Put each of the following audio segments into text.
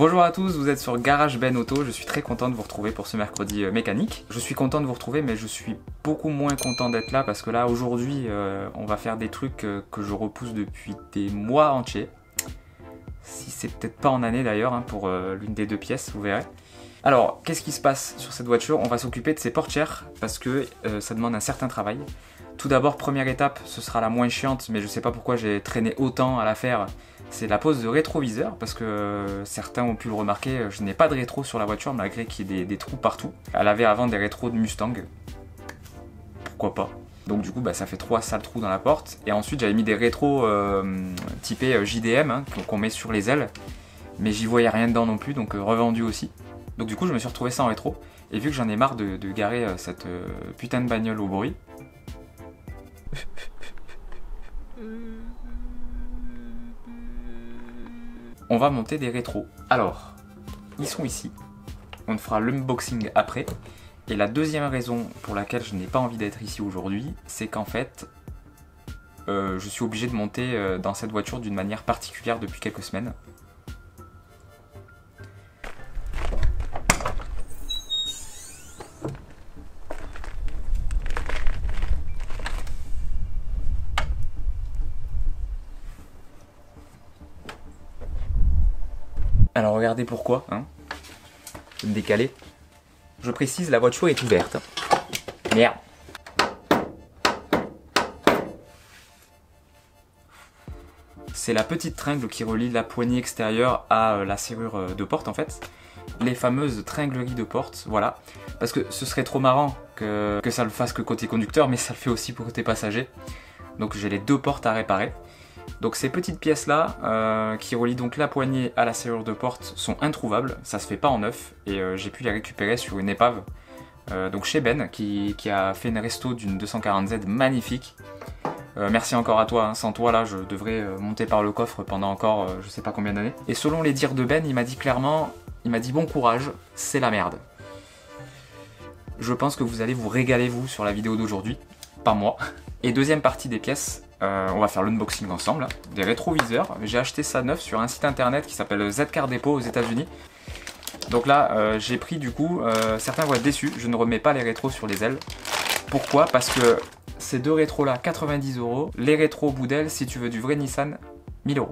Bonjour à tous, vous êtes sur GarageBen Auto, je suis très content de vous retrouver pour ce mercredi mécanique. Je suis content de vous retrouver mais je suis beaucoup moins content d'être là parce que là aujourd'hui on va faire des trucs que je repousse depuis des mois entiers. Si c'est peut-être pas en année d'ailleurs hein, pour l'une des deux pièces, vous verrez. Alors qu'est-ce qui se passe sur cette voiture? On va s'occuper de ses portières parce que ça demande un certain travail. Tout d'abord, première étape, ce sera la moins chiante mais je sais pas pourquoi j'ai traîné autant à la faire. C'est la pose de rétroviseur, parce que certains ont pu le remarquer, je n'ai pas de rétro sur la voiture malgré qu'il y ait des trous partout. Elle avait avant des rétros de Mustang, pourquoi pas. Donc du coup ça fait 3 sales trous dans la porte. Et ensuite j'avais mis des rétros typés JDM, hein, qu'on met sur les ailes. Mais j'y voyais rien dedans non plus, donc revendu aussi. Donc du coup je me suis retrouvé sans rétro. Et vu que j'en ai marre de garer cette putain de bagnole au bruit... on va monter des rétros. Alors, ils sont ici. On fera l'unboxing après. Et la deuxième raison pour laquelle je n'ai pas envie d'être ici aujourd'hui, c'est qu'en fait, je suis obligé de monter dans cette voiture d'une manière particulière depuis quelques semaines. Alors regardez pourquoi, hein. Je vais me décaler. Je précise, la voiture est ouverte. Merde. C'est la petite tringle qui relie la poignée extérieure à la serrure de porte en fait. Les fameuses tringleries de porte, voilà. Parce que ce serait trop marrant que ça le fasse que côté conducteur, mais ça le fait aussi pour côté passager. Donc j'ai les deux portes à réparer. Donc ces petites pièces là qui relient donc la poignée à la serrure de porte sont introuvables, ça se fait pas en neuf et j'ai pu les récupérer sur une épave donc chez Ben qui a fait une resto d'une 240Z magnifique. Merci encore à toi, hein. Sans toi là je devrais monter par le coffre pendant encore je sais pas combien d'années. Et selon les dires de Ben, il m'a dit clairement, il m'a dit bon courage, c'est la merde. Je pense que vous allez vous régaler vous sur la vidéo d'aujourd'hui, pas moi. Et deuxième partie des pièces, on va faire l'unboxing ensemble, des rétroviseurs. J'ai acheté ça neuf sur un site internet qui s'appelle Z-Car Depot aux États-Unis. Donc là, j'ai pris du coup, certains vont être déçus, je ne remets pas les rétros sur les ailes. Pourquoi? Parce que ces deux rétros là, 90 €, les rétros bout d'aile, si tu veux du vrai Nissan, 1000 €.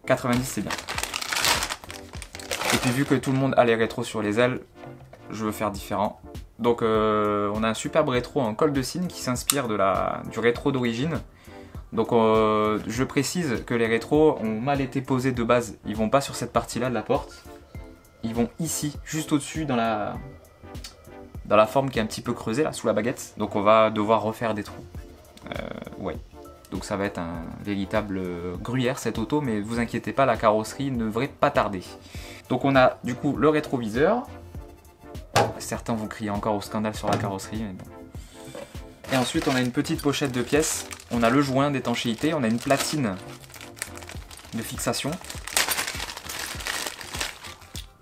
90 c'est bien. Et puis vu que tout le monde a les rétros sur les ailes, je veux faire différent. Donc on a un superbe rétro en colle de cygne qui s'inspire du rétro d'origine. Donc je précise que les rétros ont mal été posés de base. Ils vont pas sur cette partie là de la porte. Ils vont ici, juste au-dessus dans la forme qui est un petit peu creusée là, sous la baguette. Donc on va devoir refaire des trous. Ouais. Donc ça va être un véritable gruyère cette auto, mais vous inquiétez pas, la carrosserie ne devrait pas tarder. Donc on a du coup le rétroviseur. Certains vont crier encore au scandale sur la carrosserie, mais bon. Et ensuite on a une petite pochette de pièces, on a le joint d'étanchéité, on a une platine de fixation.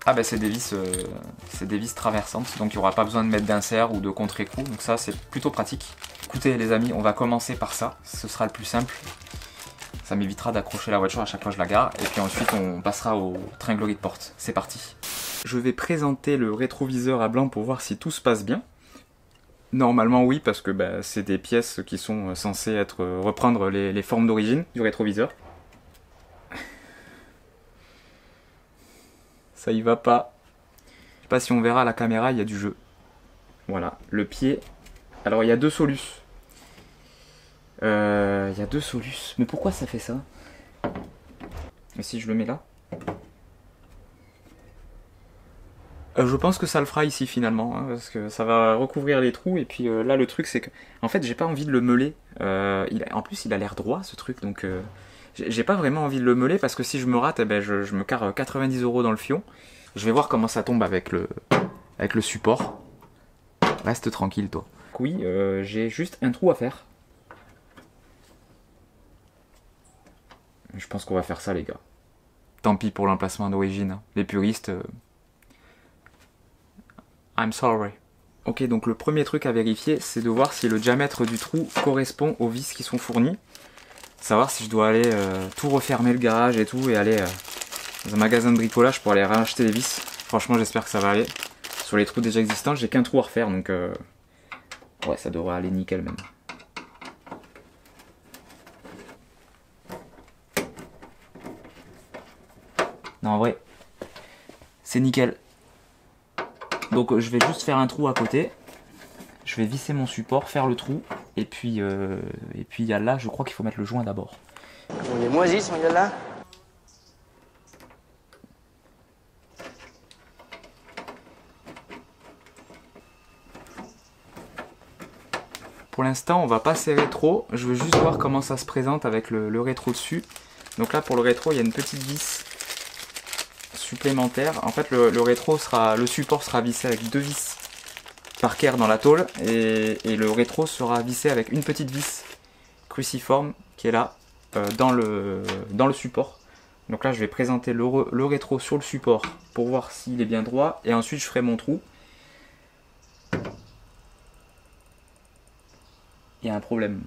Ah bah c'est des vis traversantes, donc il n'y aura pas besoin de mettre d'insert ou de contre-écrou, donc ça c'est plutôt pratique. Écoutez les amis, on va commencer par ça, ce sera le plus simple. Ça m'évitera d'accrocher la voiture à chaque fois que je la gare, et puis ensuite on passera aux tringleries de porte. C'est parti. Je vais présenter le rétroviseur à blanc pour voir si tout se passe bien. Normalement oui, parce que c'est des pièces qui sont censées reprendre les formes d'origine du rétroviseur. Ça y va pas. Je sais pas si on verra à la caméra, il y a du jeu. Voilà, le pied. Alors il y a deux solus. Mais pourquoi ça fait ça? Et si je le mets là? Je pense que ça le fera ici finalement, hein, parce que ça va recouvrir les trous, et puis là le truc c'est que, en fait j'ai pas envie de le meuler, en plus il a l'air droit ce truc, donc j'ai pas vraiment envie de le meuler, parce que si je me rate, je me carre 90 € dans le fion. Je vais voir comment ça tombe avec le support. Reste tranquille toi. Oui, j'ai juste un trou à faire. Je pense qu'on va faire ça les gars. Tant pis pour l'emplacement d'origine, hein. Les puristes... I'm sorry. Ok, donc le premier truc à vérifier, c'est de voir si le diamètre du trou correspond aux vis qui sont fournies. Savoir si je dois aller tout refermer le garage et tout, et aller dans un magasin de bricolage pour aller racheter les vis. Franchement, j'espère que ça va aller. Sur les trous déjà existants, j'ai qu'un trou à refaire, donc ouais, ça devrait aller nickel même. Non, en vrai, c'est nickel. Donc je vais juste faire un trou à côté. Je vais visser mon support, faire le trou, et puis il y a là, je crois qu'il faut mettre le joint d'abord. On est moisi, ce gars-là. Pour l'instant, on va pas serrer trop. Je veux juste voir comment ça se présente avec le rétro dessus. Donc là, pour le rétro, il y a une petite vis supplémentaire. En fait, le support sera vissé avec 2 vis Parker dans la tôle et le rétro sera vissé avec une petite vis cruciforme qui est là dans le support. Donc là, je vais présenter le rétro sur le support pour voir s'il est bien droit et ensuite je ferai mon trou. Il y a un problème.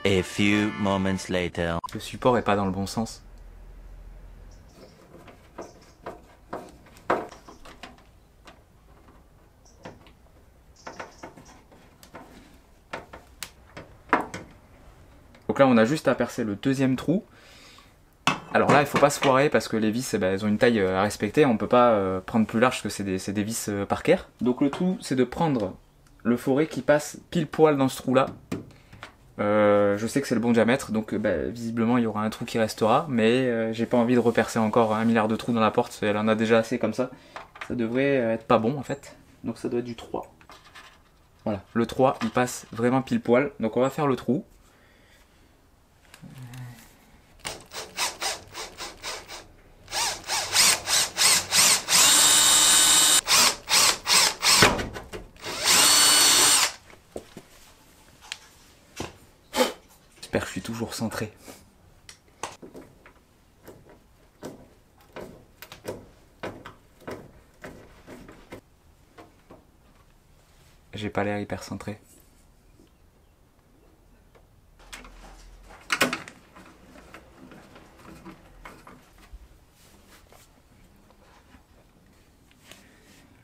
A few moments later. Le support est pas dans le bon sens. Donc là, on a juste à percer le deuxième trou. Alors là, il faut pas se foirer parce que les vis, elles ont une taille à respecter. On peut pas prendre plus large parce que c'est des vis Parker. Donc le tout, c'est de prendre le forêt qui passe pile poil dans ce trou-là. Je sais que c'est le bon diamètre, donc visiblement il y aura un trou qui restera, mais j'ai pas envie de repercer encore 1 milliard de trous dans la porte, elle en a déjà assez comme ça. Ça devrait être pas bon en fait, donc ça doit être du 3. Voilà, le 3 il passe vraiment pile poil, donc on va faire le trou. J'espère que je suis toujours centré. J'ai pas l'air hyper centré.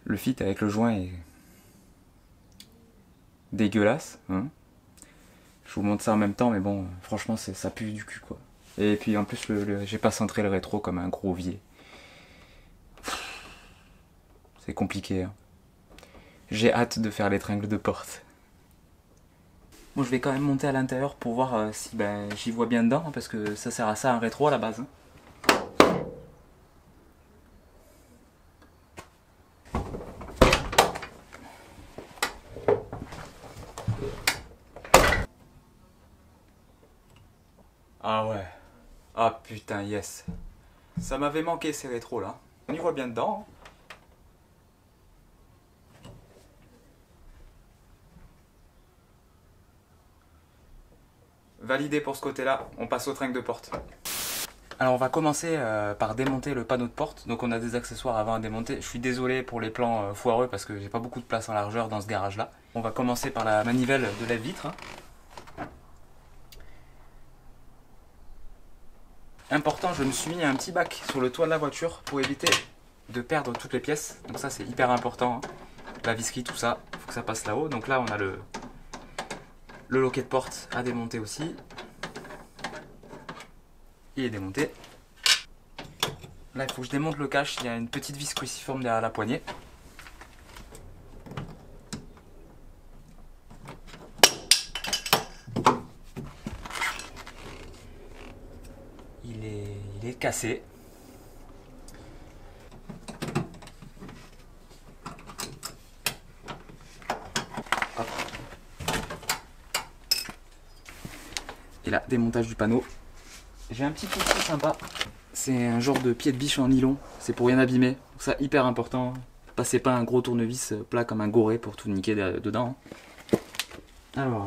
Le fit avec le joint est dégueulasse, hein. Je vous montre ça en même temps, mais bon, franchement, ça pue du cul, quoi. Et puis en plus, j'ai pas centré le rétro comme un gros vieux. C'est compliqué, hein. J'ai hâte de faire les tringles de porte. Bon, je vais quand même monter à l'intérieur pour voir si j'y vois bien dedans, hein, parce que ça sert à ça un rétro à la base, hein. Ah ouais. Ah putain, yes. Ça m'avait manqué ces rétros là. On y voit bien dedans, hein. Validé pour ce côté-là, on passe au tringle de porte. Alors on va commencer par démonter le panneau de porte. Donc on a des accessoires avant à démonter. Je suis désolé pour les plans foireux parce que j'ai pas beaucoup de place en largeur dans ce garage là. On va commencer par la manivelle de la vitre. Important, je me suis mis un petit bac sur le toit de la voiture pour éviter de perdre toutes les pièces. Donc ça c'est hyper important, hein. La visserie, tout ça, il faut que ça passe là-haut. Donc là on a le loquet de porte à démonter aussi. Il est démonté. Là il faut que je démonte le cache, il y a une petite vis cruciforme derrière la poignée. Il est cassé. Hop. Et là, démontage du panneau. J'ai un petit outil sympa. C'est un genre de pied de biche en nylon. C'est pour rien abîmer. Donc ça, hyper important. Passez pas un gros tournevis plat comme un goré pour tout niquer dedans. Alors...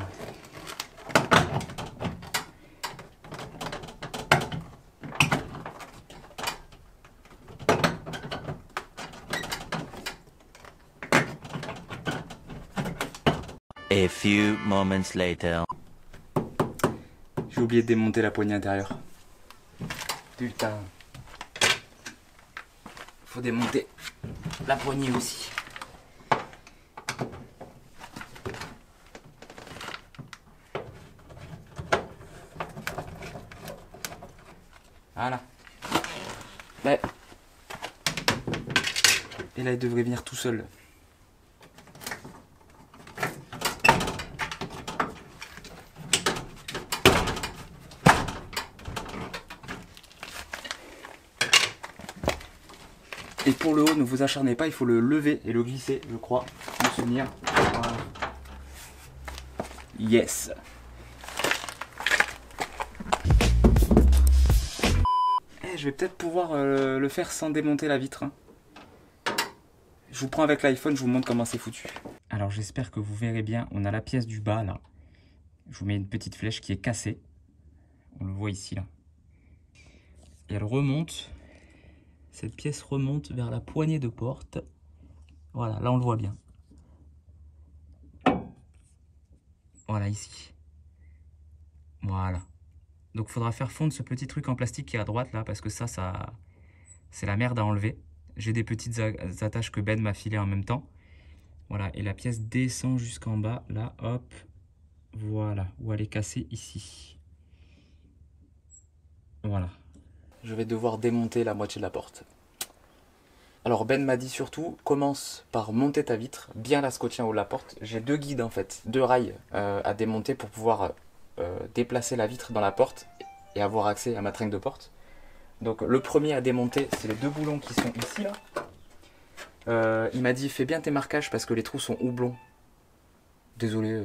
A few moments later. J'ai oublié de démonter la poignée intérieure. Putain. Faut démonter la poignée aussi. Voilà. Ouais. Et là, il devrait venir tout seul. Et pour le haut, ne vous acharnez pas, il faut le lever et le glisser, je crois, me souvenir. Voilà. Yes. Je vais peut-être pouvoir le faire sans démonter la vitre. Hein. Je vous prends avec l'iPhone, je vous montre comment c'est foutu. Alors j'espère que vous verrez bien, on a la pièce du bas là. Je vous mets une petite flèche qui est cassée. On le voit ici là. Et elle remonte. Cette pièce remonte vers la poignée de porte. Voilà, là on le voit bien. Voilà ici. Voilà. Donc il faudra faire fondre ce petit truc en plastique qui est à droite là, parce que ça c'est la merde à enlever. J'ai des petites attaches que Ben m'a filées en même temps. Voilà, et la pièce descend jusqu'en bas, là, hop. Voilà, où elle est cassée ici. Voilà. Je vais devoir démonter la moitié de la porte. Alors Ben m'a dit surtout, commence par monter ta vitre, bien la scotcher en haut de la porte. J'ai deux guides en fait, deux rails à démonter pour pouvoir déplacer la vitre dans la porte et avoir accès à ma tringle de porte. Donc le premier à démonter, c'est les deux boulons qui sont ici là. Il m'a dit fais bien tes marquages parce que les trous sont houblons. Désolé.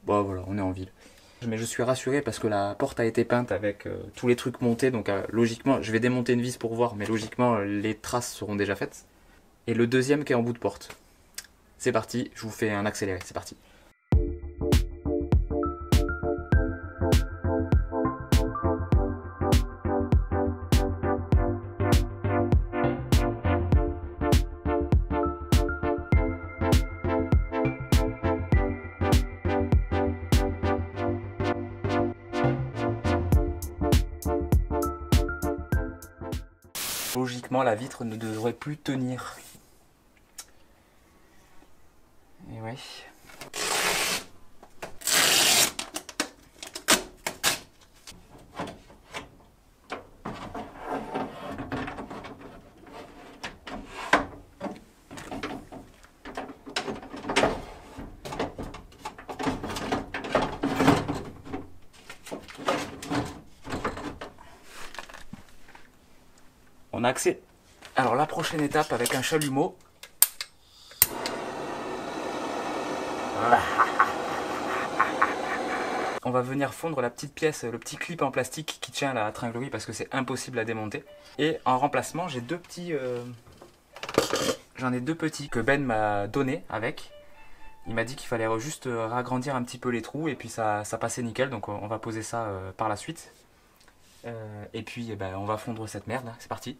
Bon voilà, on est en ville. Mais je suis rassuré parce que la porte a été peinte avec tous les trucs montés. Donc logiquement, je vais démonter une vis pour voir, mais logiquement les traces seront déjà faites. Et le deuxième qui est en bout de porte. C'est parti, je vous fais un accéléré, c'est parti. Logiquement, la vitre ne devrait plus tenir. Et ouais. On a accès. Alors la prochaine étape avec un chalumeau. On va venir fondre la petite pièce, le petit clip en plastique qui tient la tringlerie parce que c'est impossible à démonter. Et en remplacement, j'ai deux petits... J'en ai deux petits que Ben m'a donné avec. Il m'a dit qu'il fallait juste ragrandir un petit peu les trous et puis ça passait nickel. Donc on va poser ça par la suite. Et puis ben, on va fondre cette merde, là. C'est parti.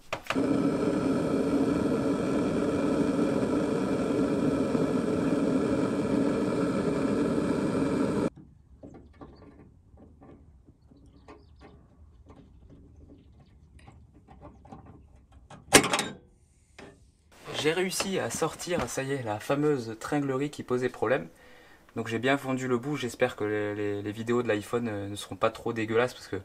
J'ai réussi à sortir, ça y est, la fameuse tringlerie qui posait problème. Donc j'ai bien fondu le bout, j'espère que les vidéos de l'iPhone ne seront pas trop dégueulasses parce que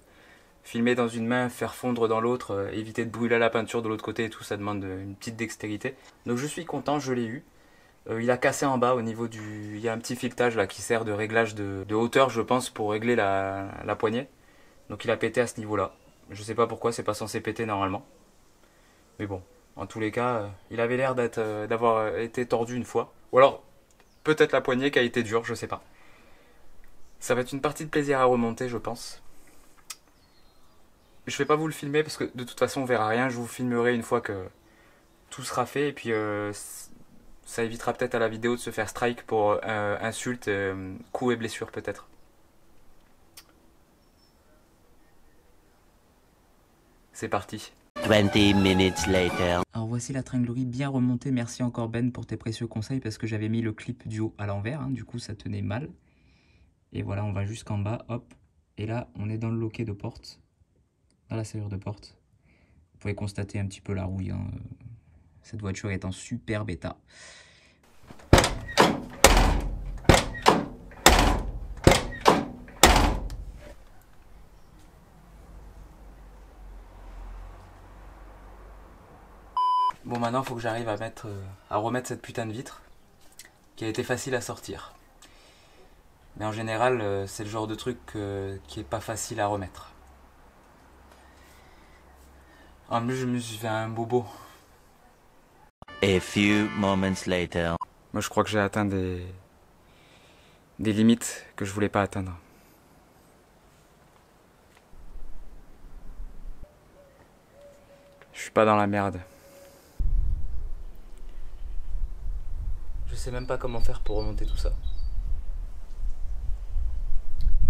filmer dans une main, faire fondre dans l'autre, éviter de brûler la peinture de l'autre côté et tout, ça demande une petite dextérité. Donc je suis content, je l'ai eu. Il a cassé en bas au niveau du... Il y a un petit filetage là qui sert de réglage de hauteur, je pense, pour régler la poignée. Donc il a pété à ce niveau-là. Je sais pas pourquoi, c'est pas censé péter normalement. Mais bon, en tous les cas, il avait l'air d'avoir été tordu une fois. Ou alors, peut-être la poignée qui a été dure, je sais pas. Ça va être une partie de plaisir à remonter, je pense. Je vais pas vous le filmer parce que de toute façon on verra rien. Je vous filmerai une fois que tout sera fait. Et puis ça évitera peut-être à la vidéo de se faire strike pour insultes, coups et blessures peut-être. C'est parti. 20 minutes later. Alors voici la tringlerie bien remontée. Merci encore Ben pour tes précieux conseils parce que j'avais mis le clip du haut à l'envers. Hein, du coup ça tenait mal. Et voilà, on va jusqu'en bas, hop. Et là, on est dans le loquet de porte, dans la serrure de porte. Vous pouvez constater un petit peu la rouille. Hein. Cette voiture est en super bêta. Bon, maintenant, il faut que j'arrive à remettre cette putain de vitre qui a été facile à sortir. Mais en général, c'est le genre de truc qui est pas facile à remettre. En plus, je me suis fait un bobo. A few moments later. Moi, je crois que j'ai atteint des limites que je voulais pas atteindre. Je suis pas dans la merde. Je sais même pas comment faire pour remonter tout ça.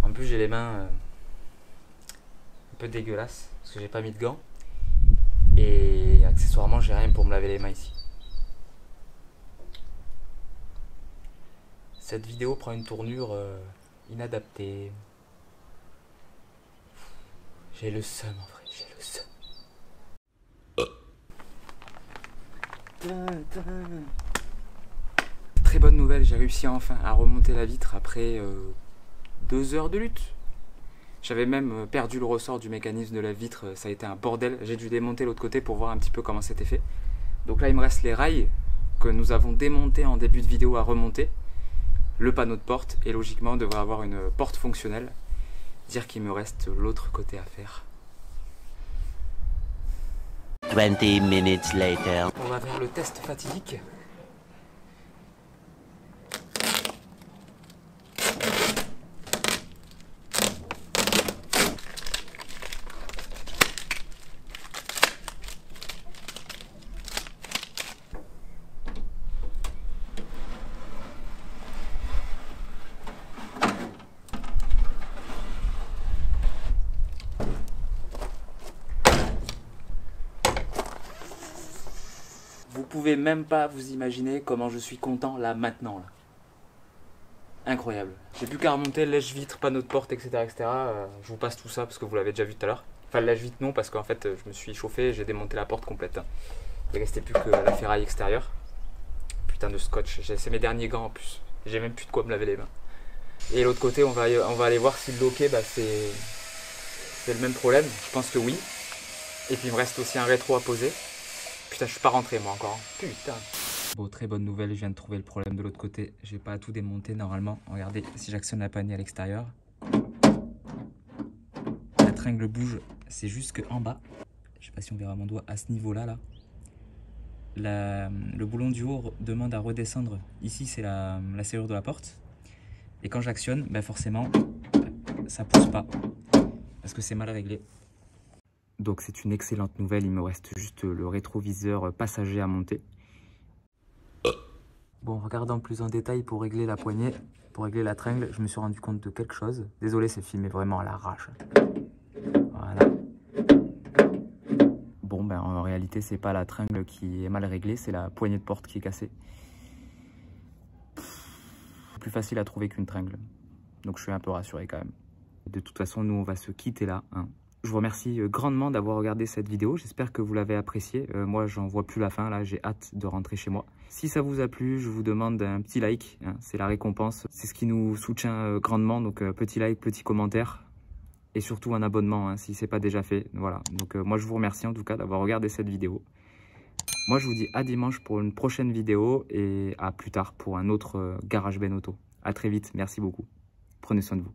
En plus, j'ai les mains un peu dégueulasses parce que j'ai pas mis de gants. Et accessoirement, j'ai rien pour me laver les mains ici. Cette vidéo prend une tournure inadaptée. J'ai le seum en vrai, j'ai le seum. Très bonne nouvelle, j'ai réussi enfin à remonter la vitre après 2 heures de lutte. J'avais même perdu le ressort du mécanisme de la vitre, ça a été un bordel. J'ai dû démonter l'autre côté pour voir un petit peu comment c'était fait. Donc là il me reste les rails que nous avons démontés en début de vidéo à remonter. Le panneau de porte et logiquement on devrait avoir une porte fonctionnelle. Dire qu'il me reste l'autre côté à faire. 20 minutes later. On va faire le test fatidique. Vous pouvez même pas vous imaginer comment je suis content là maintenant. Là. Incroyable. J'ai plus qu'à remonter lèche-vitre, panneau de porte, etc. etc. Je vous passe tout ça parce que vous l'avez déjà vu tout à l'heure. Enfin lèche-vitre non parce qu'en fait je me suis chauffé et j'ai démonté la porte complète. Hein. Il restait plus que la ferraille extérieure. Putain de scotch. C'est mes derniers gants en plus. J'ai même plus de quoi me laver les mains. Et l'autre côté on va aller voir si le loquet c'est le même problème. Je pense que oui. Et puis il me reste aussi un rétro à poser. Putain, je suis pas rentré moi encore. Putain. Bon, très bonne nouvelle, je viens de trouver le problème de l'autre côté. J'ai pas tout démonté normalement. Regardez, si j'actionne la poignée à l'extérieur, la tringle bouge. C'est juste qu'en bas, je sais pas si on verra mon doigt à ce niveau-là, le boulon du haut demande à redescendre. Ici, c'est la serrure de la porte. Et quand j'actionne, ben forcément, ça pousse pas parce que c'est mal réglé. Donc c'est une excellente nouvelle, il me reste juste le rétroviseur passager à monter. Bon, regardant plus en détail pour régler la poignée, pour régler la tringle, je me suis rendu compte de quelque chose. Désolé, c'est filmé vraiment à l'arrache. Voilà. Bon, ben en réalité, c'est pas la tringle qui est mal réglée, c'est la poignée de porte qui est cassée. Plus facile à trouver qu'une tringle. Donc je suis un peu rassuré quand même. De toute façon, nous, on va se quitter là, hein. Je vous remercie grandement d'avoir regardé cette vidéo. J'espère que vous l'avez appréciée. Moi, j'en vois plus la fin. Là, j'ai hâte de rentrer chez moi. Si ça vous a plu, je vous demande un petit like. Hein, c'est la récompense. C'est ce qui nous soutient grandement. Donc, petit like, petit commentaire. Et surtout un abonnement hein, si ce n'est pas déjà fait. Voilà. Donc, moi, je vous remercie en tout cas d'avoir regardé cette vidéo. Moi, je vous dis à dimanche pour une prochaine vidéo. Et à plus tard pour un autre GarageBand Auto. À très vite. Merci beaucoup. Prenez soin de vous.